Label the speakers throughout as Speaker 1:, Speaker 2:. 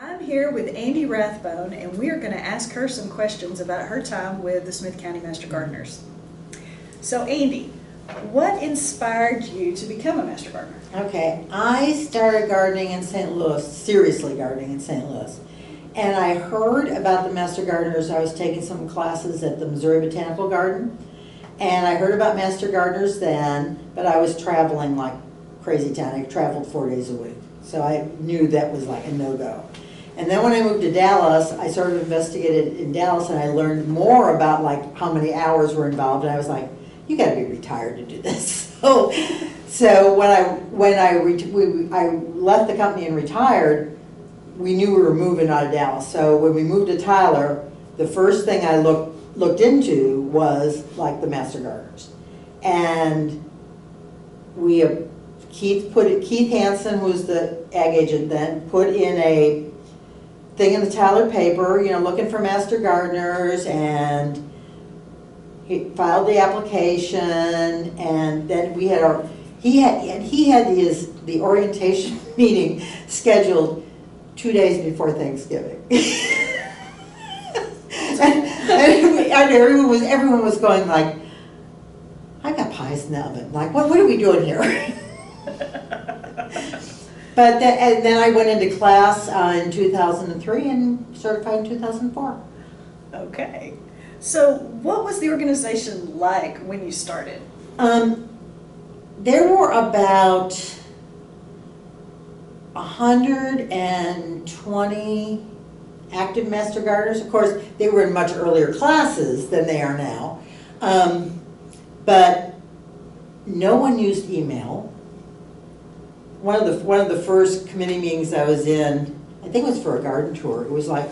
Speaker 1: I'm here with Andie Rathbone, and we are going to ask her some questions about her time with the Smith County Master Gardeners. So, Andie, what inspired you to become a Master Gardener?
Speaker 2: Okay, I started gardening in St. Louis, seriously gardening in St. Louis. And I heard about the Master Gardeners. I was taking some classes at the Missouri Botanical Garden. And I heard about Master Gardeners then, but I was traveling like crazy town. I traveled 4 days a week. So I knew that was like a no-go. And then when I moved to Dallas, I sort of investigated in Dallas and I learned more about like how many hours were involved. And I was like, you gotta be retired to do this. So when I left the company and retired, we knew we were moving out of Dallas. So when we moved to Tyler, the first thing I looked into was like the Master Gardeners. And Keith Hansen, who was the ag agent then, put in a thing in the Tyler paper, looking for Master Gardeners, and he filed the application, and then he had the orientation meeting scheduled 2 days before Thanksgiving. and everyone was going like, I got pies in the oven. Like, what are we doing here? And then I went into class in 2003 and certified in 2004.
Speaker 1: Okay. So, what was the organization like when you started?
Speaker 2: There were about 120 active Master Gardeners. Of course, they were in much earlier classes than they are now. But no one used email. One of the first committee meetings I was in, I think it was for a garden tour. It was like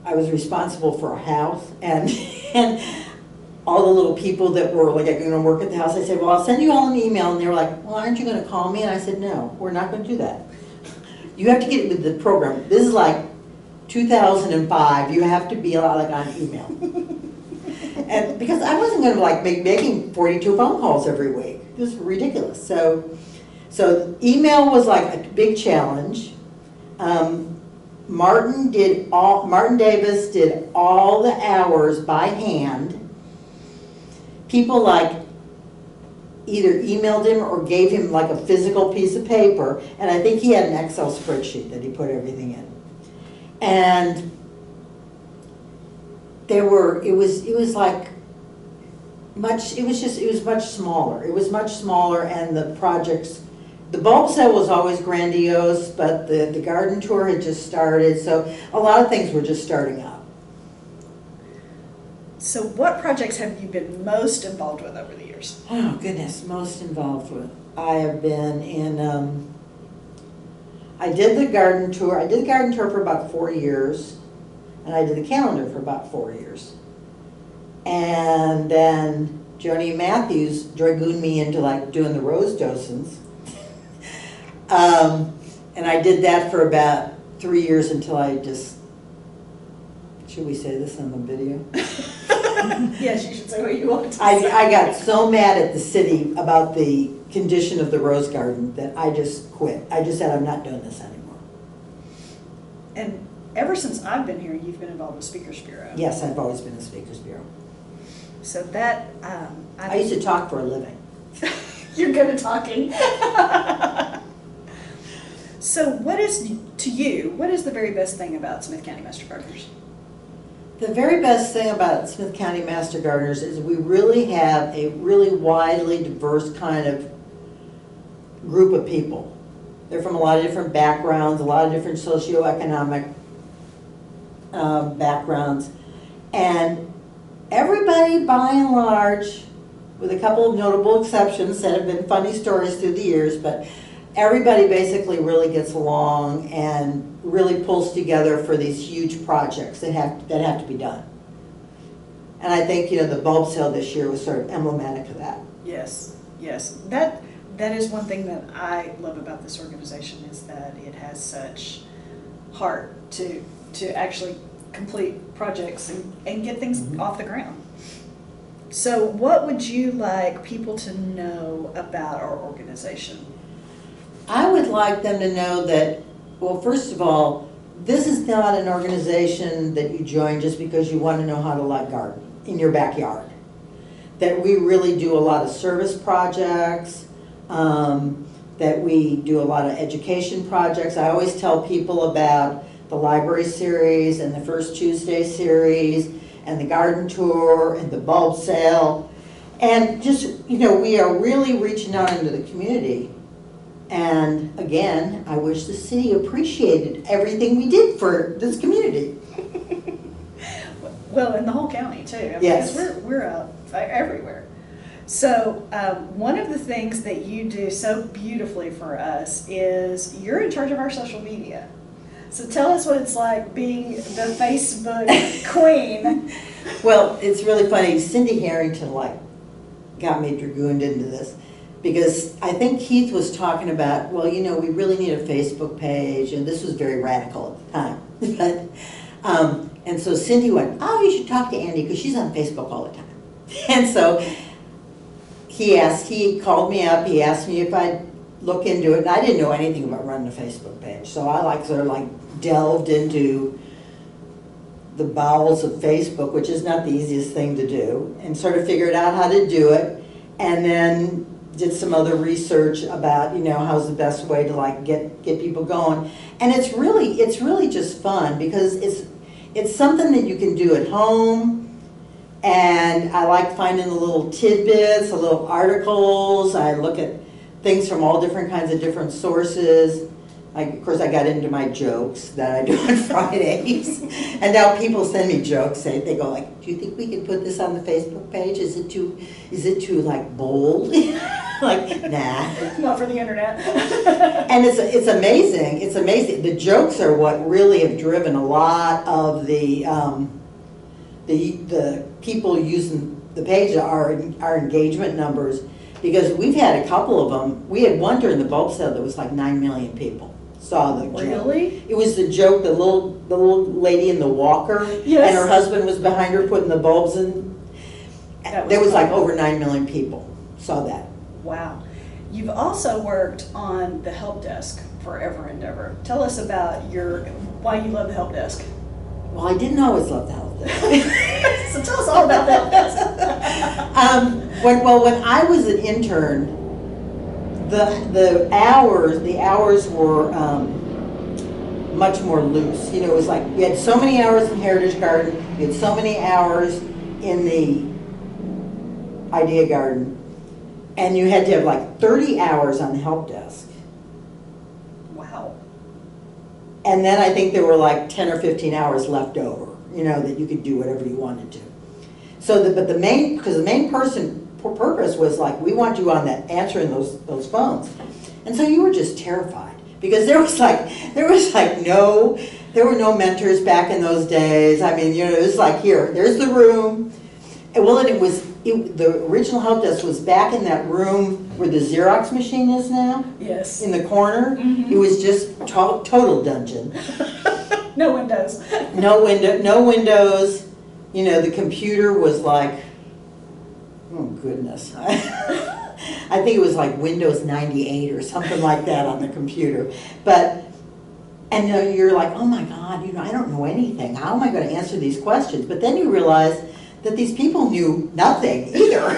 Speaker 2: I was responsible for a house, and all the little people that were like going to work at the house. I said, "Well, I'll send you all an email," and they were like, "Well, aren't you going to call me?" And I said, "No, we're not going to do that. You have to get with the program. This is like 2005. You have to be like on email." And because I wasn't going to like making 42 phone calls every week. It was ridiculous. So email was like a big challenge. Martin Davis did all the hours by hand. People like either emailed him or gave him like a physical piece of paper, and I think he had an Excel spreadsheet that he put everything in. And it was much smaller. It was much smaller, and the projects, the bulb sale was always grandiose, but the garden tour had just started, so a lot of things were just starting up.
Speaker 1: So, what projects have you been most involved with over the years?
Speaker 2: Oh goodness, most involved with. I have been in. I did the garden tour. I did the garden tour for about 4 years, and I did the calendar for about 4 years. And then Joni Matthews dragooned me into like doing the rose docents. And I did that for about 3 years until I just, should we say this on the video?
Speaker 1: Yes, you should say what you want to say.
Speaker 2: I got so mad at the city about the condition of the rose garden that I just quit. I just said, I'm not doing this anymore.
Speaker 1: And ever since I've been here, you've been involved with Speakers Bureau.
Speaker 2: Yes, I've always been in Speakers Bureau.
Speaker 1: So that,
Speaker 2: I used to talk for a living.
Speaker 1: You're good at talking. So what is the very best thing about Smith County Master Gardeners?
Speaker 2: The very best thing about Smith County Master Gardeners is we really have a really widely diverse kind of group of people. They're from a lot of different backgrounds, a lot of different socioeconomic backgrounds, and everybody, by and large, with a couple of notable exceptions that have been funny stories through the years, but everybody basically really gets along and really pulls together for these huge projects that have to be done. And I think the bulb sale this year was sort of emblematic of that.
Speaker 1: Yes. That is one thing that I love about this organization, is that it has such heart to actually complete projects and get things off the ground. So what would you like people to know about our organization?
Speaker 2: I would like them to know that, well, first of all, this is not an organization that you join just because you want to know how to like garden in your backyard. That we really do a lot of service projects, that we do a lot of education projects. I always tell people about the library series and the First Tuesday series and the garden tour and the bulb sale. And just, we are really reaching out into the community. And again, I wish the city appreciated everything we did for this community.
Speaker 1: Well, in the whole county too. I mean,
Speaker 2: Yes.
Speaker 1: because we're out everywhere. So one of the things that you do so beautifully for us is you're in charge of our social media. So tell us what it's like being the Facebook queen.
Speaker 2: Well, it's really funny. Cindy Harrington got me dragooned into this because I think Keith was talking about, well, we really need a Facebook page, and this was very radical at the time. But and so Cindy went, oh, you should talk to Andie because she's on Facebook all the time. And so he called me up, he asked me if I'd look into it, and I didn't know anything about running a Facebook page. So I sort of delved into the bowels of Facebook, which is not the easiest thing to do, and sort of figured out how to do it, and then did some other research about, how's the best way to get people going. And it's really just fun because it's something that you can do at home. And I like finding the little tidbits, the little articles. I look at things from all different kinds of different sources. Of course, I got into my jokes that I do on Fridays. And now people send me jokes. They go do you think we can put this on the Facebook page? Is it too bold? Nah.
Speaker 1: Not for the internet.
Speaker 2: And it's amazing. It's amazing. The jokes are what really have driven a lot of the people using the page, our engagement numbers, because we've had a couple of them. We had one during the bulb sale that was 9 million people saw the joke.
Speaker 1: Really?
Speaker 2: It was the joke, the little lady in the walker,
Speaker 1: yes.
Speaker 2: And her husband was behind her putting the bulbs in. There was over 9 million people saw that.
Speaker 1: Wow. You've also worked on the help desk forever and ever. Tell us about why you love the help desk.
Speaker 2: Well, I didn't always love the help desk.
Speaker 1: So tell us all about the help desk.
Speaker 2: When I was an intern, the hours were much more loose. It was you had so many hours in Heritage Garden, you had so many hours in the Idea Garden, and you had to have 30 hours on the help desk.
Speaker 1: Wow.
Speaker 2: And then I think there were 10 or 15 hours left over, that you could do whatever you wanted to. So, the main purpose was we want you on that answering those phones, and so you were just terrified because there were no mentors back in those days. I mean, it was there's the room, and the original help desk was back in that room where the Xerox machine is now.
Speaker 1: Yes.
Speaker 2: In the corner.
Speaker 1: Mm-hmm.
Speaker 2: It was just total dungeon.
Speaker 1: No windows.
Speaker 2: No windows. The computer was oh goodness. I think it was Windows 98 or something like that on the computer. And you're oh my God, I don't know anything. How am I going to answer these questions? But then you realize that these people knew nothing either.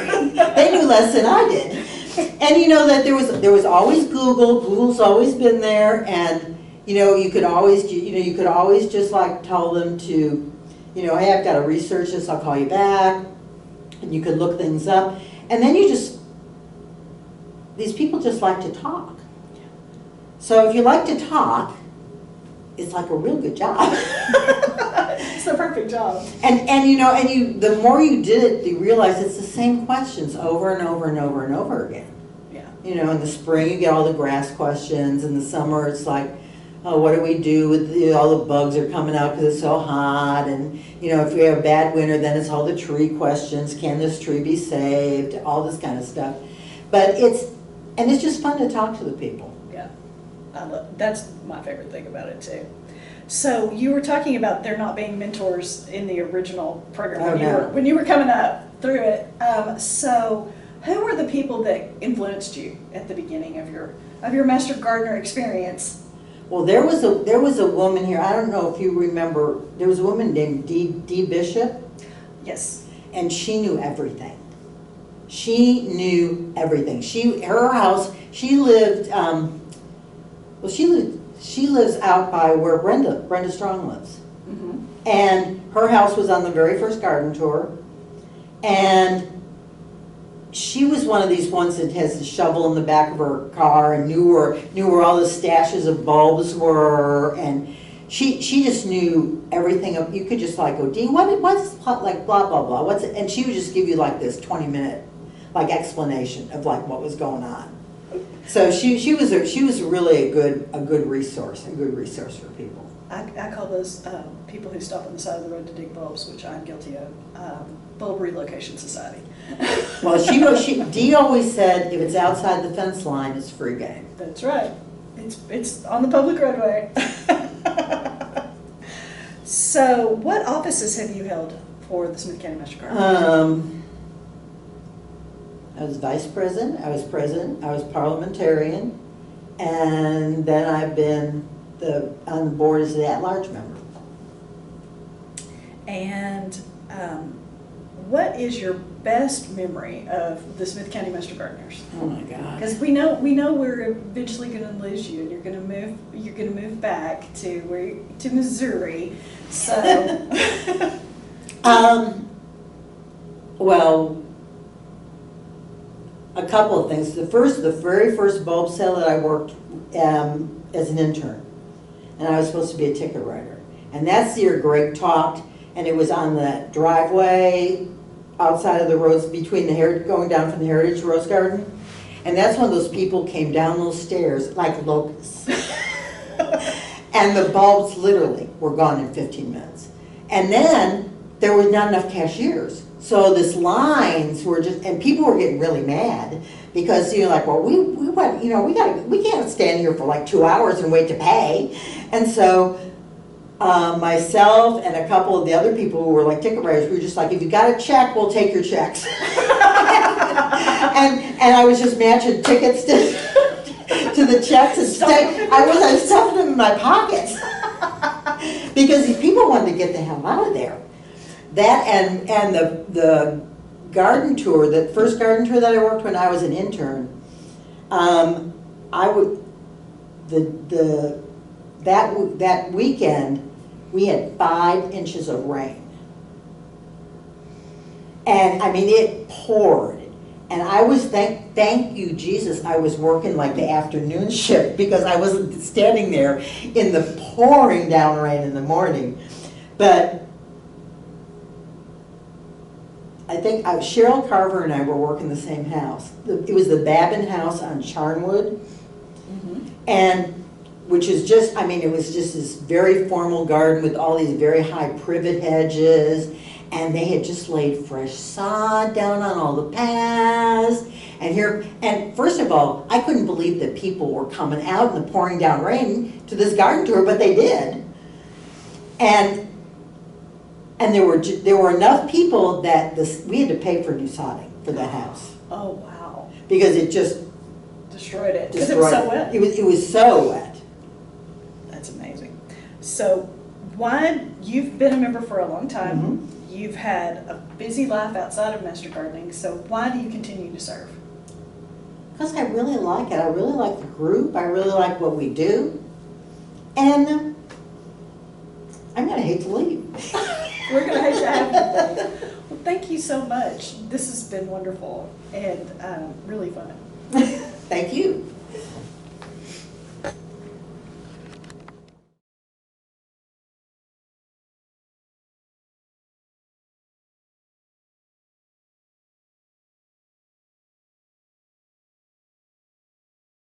Speaker 2: They knew less than I did. And that there was always Google. Google's always been there, and you could always just tell them to, hey, I've got to research this. I'll call you back, and you could look things up, and then these people just like to talk. So if you like to talk, it's a real good job.
Speaker 1: It's the perfect job.
Speaker 2: And the more you did it, you realize it's the same questions over and over and over and over again.
Speaker 1: Yeah.
Speaker 2: In the spring you get all the grass questions. In the summer it's oh, what do we do with all the bugs are coming out because it's so hot? And if we have a bad winter, then it's all the tree questions. Can this tree be saved? All this kind of stuff. But it's just fun to talk to the people.
Speaker 1: Yeah. That's my favorite thing about it too. So you were talking about there not being mentors in the original program when you were coming up through it. So who were the people that influenced you at the beginning of your Master Gardener experience?
Speaker 2: Well, there was a woman here, I don't know if you remember, there was a woman named Dee Bishop,
Speaker 1: Yes.
Speaker 2: and she knew everything. She knew everything. Her house, she lives out by where Brenda Strong lives.
Speaker 1: Mm-hmm.
Speaker 2: And her house was on the very first garden tour. And she was one of these ones that has the shovel in the back of her car and knew where all the stashes of bulbs were, and she just knew everything. You could just like go, Dee, what's like blah blah blah, what's it? And she would just give you like this 20-minute like explanation of like what was going on. So she was really a good resource for people.
Speaker 1: I call those people who stop on the side of the road to dig bulbs, which I'm guilty of, bulb relocation society.
Speaker 2: Well, Dee always said if it's outside the fence line, it's free game.
Speaker 1: That's right. It's on the public roadway. So, what offices have you held for the Smith County Master Gardeners?
Speaker 2: I was vice president, I was president, I was parliamentarian, and then I've been on the board as the at-large member.
Speaker 1: And what is your best memory of the Smith County Master Gardeners?
Speaker 2: Oh my God!
Speaker 1: Because we know we're eventually going to lose you, and you're going to move back to Missouri. So,
Speaker 2: well, a couple of things. The very first bulb sale that I worked as an intern, and I was supposed to be a ticket writer, and that's the year Greg talked, and it was on the driveway outside of the roads between going down from the Heritage Rose Garden, and that's when those people came down those stairs like locusts. And the bulbs literally were gone in 15 minutes. And then there was not enough cashiers. So these lines were just, and people were getting really mad because, like, well, we can't stand here for like 2 hours and wait to pay. And so myself and a couple of the other people who were like ticket writers, we were just like, if you got a check, we'll take your checks. and I was just matching tickets to the checks and I was stuffing them in my pockets because these people wanted to get the hell out of there. That and the garden tour, the first garden tour that I worked when I was an intern, that weekend we had 5 inches of rain, and I mean it poured. And I was, thank you, Jesus, I was working like the afternoon shift because I wasn't standing there in the pouring down rain in the morning. But I think Cheryl Carver and I were working the same house. It was the Babin house on Charnwood. Mm-hmm. And which is just, I mean, it was just this very formal garden with all these very high privet hedges. And they had just laid fresh sod down on all the paths. And first of all, I couldn't believe that people were coming out in the pouring down rain to this garden tour, but they did. And there were enough people that we had to pay for new sodding for that house.
Speaker 1: Oh wow!
Speaker 2: Because it just
Speaker 1: destroyed it. Because it was so wet.
Speaker 2: It was so wet.
Speaker 1: That's amazing. So, you've been a member for a long time. Mm-hmm. You've had a busy life outside of Master Gardening, so why do you continue to serve?
Speaker 2: Because I really like it. I really like the group. I really like what we do. And I'm going to hate to leave.
Speaker 1: We're going to hate to have you leave. Well, thank you so much. This has been wonderful and really fun.
Speaker 2: Thank you.